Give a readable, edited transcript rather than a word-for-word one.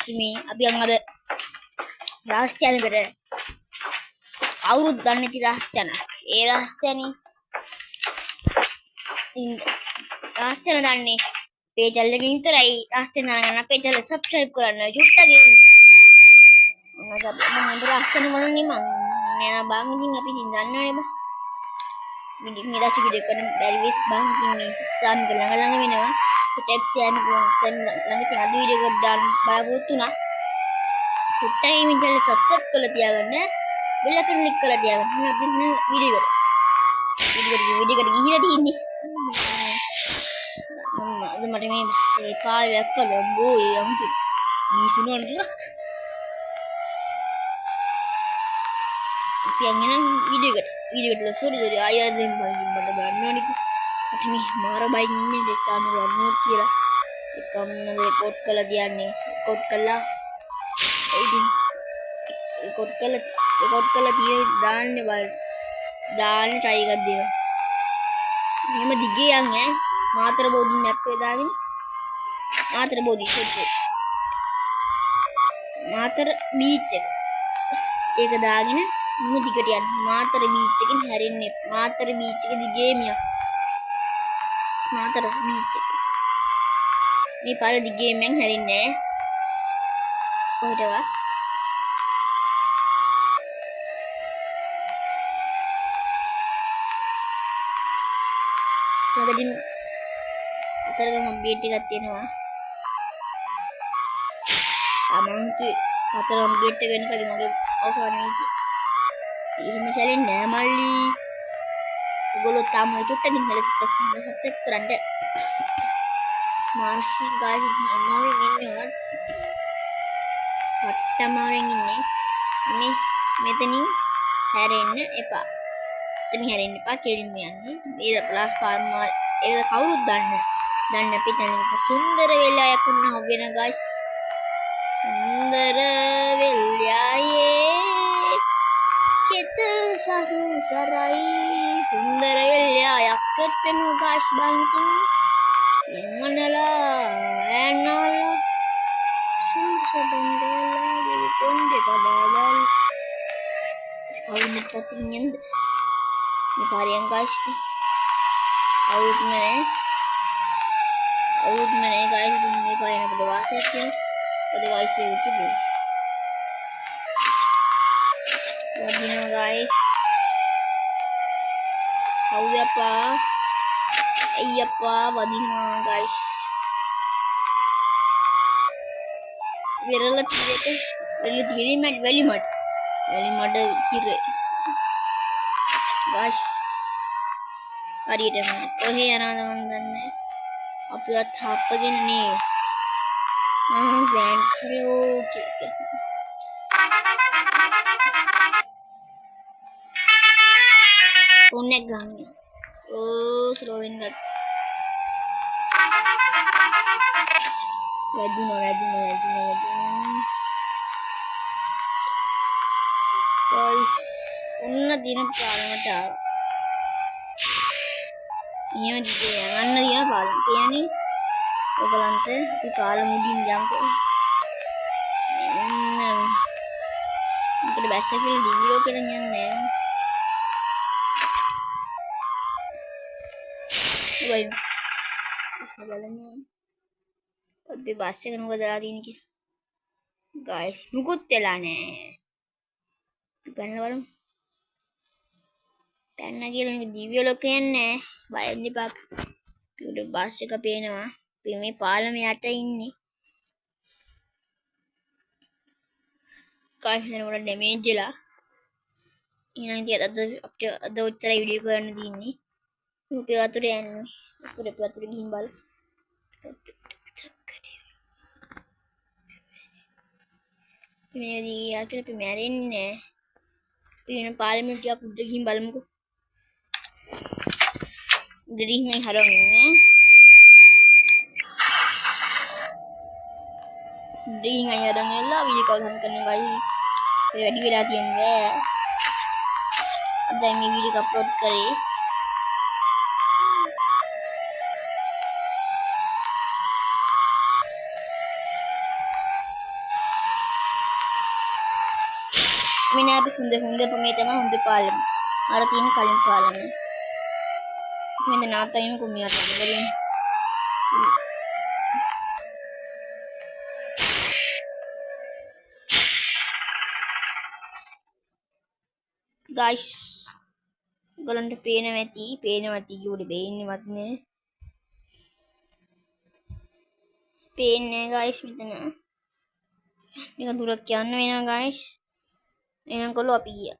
මේ අපි අර රාස්තියනකට අවුරුද්ද දන්නේ නැති රාස්තියන. ඒ රාස්තියනේ රාස්තියන දන්නේ පේජ් එකකින් විතරයි රාස්තියන ගන්න අපේ channel subscribe කරන්න චුට්ටක් මොනවද මම රාස්තියන වලනේ මම නෑ බං ඉතින් අපි ඉතින් දන්නවනේ බං මේ දාචි වීඩියෝ කරන බැරි වෙස් බං ඉතින් මේ එක්සාම් එක ළඟ වෙනවා ටෙක්ස් යන ළඟ තියෙන වීඩියෝ එකක් දාන්න බලාපොරොත්තු වුණා චුට්ටක් මේ channel subscribe කරලා තියාගන්න බෙල් එක ක්ලික් කරලා තියාගන්න අපි වීඩියෝ එකට ගිහිලා තියෙන්නේ අද මට මේ පායක් කළා බෝයි අමුතු මිනිසුන් දුරක් අපි යන්නේ වීඩියෝ එකට සෝරි ආයෙත් මට ගන්නවනේ මට මේ මාර බයින් ඉන්නේ එක්සාම් එක ගන්නොත් කියලා එකම රෙකෝඩ් කරලා තියන්නේ රෙකෝඩ් කළා ඉතින් රෙකෝඩ් කළා දාන්නේ බල දාන්න try එකක් දෙනවා මෙහෙම දිගේ යන්නේ මාතර බෝධි මැප් එක දාගෙන මාතර බෝධි මාතර බීච් එක ඒක දාගෙන මුදිකට යන්න මාතර බීච් එකෙන් හැරෙන්නේ මාතර බීච් එක දිගේ මිය මාතර බීච් එක මේ පාර දිගේ මම හැරෙන්නේ කොහෙටවත් මගදී අතරගම බීට් එකක් තියෙනවා අමන්ති අතරගම බීට් එක වෙන කලින් මගේ අවසානයේ එහෙම සැලෙන්නේ නෑ මල්ලි ඔයගොල්ලෝ තාම චුට්ටකින් සබ්ස්ක්‍රයිබ් කරන්න මාර්ෂි ගායිස් අමාරුවෙන් ඉන්නවා අට්ටමාරුවෙන් ඉන්නේ මේ මෙතනින් හැරෙන්න එපා එතනින් හැරෙන්න එපා කෙලින්ම යන්න මේ ප්ලස් පාර්මල් ඒක කවුරුත් දන්න අපි channel එක සුන්දර වෙලාවක් වුණා වෙන ගායිස් සුන්දර වෙල්යායේ කෙත සරු සරයි සුන්දර වෙල්යායක් සෙට් වෙනවා ගායිස් බංකින් යන්නලා ඇනලා සුන්දර බංගලා කොණ්ඩේ පදාවල් කවුරුත් අතින් මේ පාරියන් ගායිස් අවුත් මනේ ගායිස් මේ පාරියන් අපේ වාසයක් තියෙන ඔද ගායිස් ඒක තිබුණා වදිනවා ගායිස් අවුයපා අයියපා වදිනවා ගායිස් වෙරළ තියෙන්නේ මට වැලි මඩ කිරේ ගායිස් හරියටම කොහේ යනවද මන් දන්නේ අපිවත් හප්පගෙන නේ ග්‍රෑන්ඩ් කරෝකේ ෆෝන් එක ගන්න ස්ලෝ වෙන්න වැදුනා ගයිස් ඔන්න දින පාලමට ආවා එහෙම දිගේ යන්න දින පාලම කියන්නේ ඔයගලන්ට අපි පාලම උඩින් යන්කෝ මොකද බැස්ස කියලා දිවි ලෝකෙට යන්නේ වයි බලන්න අපි බස් එක මොකද දාලා තියෙන්නේ කියලා ගයිස් මුකුත් වෙලා නැහැ බලන්න බලමු පැන්න කියලා නේ දිව්‍ය ලෝකේ යන්නේ බය වෙන්න එපා පිට බස් එක පේනවා අපි මේ පාලම යට ඉන්නේ ගයිස් නේද වල ඩැමේජ් වෙලා ඊළඟ ඉතින් අද උත්තර වීඩියෝ කරන්න තියෙන්නේ අපි වතුර යන්නේ වතුර ගිහින් බලමු මේ දියා කියලා අපි මැරෙන්නේ නැහැ පාලමෙන් ටිකක් උඩ ගිහින් බලමුකෝ උඩින් හරවන්නේ උඩින් අයරන් එලා වීඩියෝ කවුල් හම් කරන ගයි වැඩි වෙලා තියෙන්නේ අද මේ වීඩියෝ අප්ලෝඩ් කරේ නෑ අපි හොඳ මේ තමයි හොඳ පාලම. අර තියෙන කලින් පාලම. මෙන්න නාතයිම කුමියට වලින්. guys ඔයගලන්ට පේනවද කිව්වට පේන්නේවත් නෑ. පේන්නේ guys මෙතන. නිකන් දුරක් යන්න වෙනවා guys. එහෙනම් කොල්ලෝ අපි ගියා.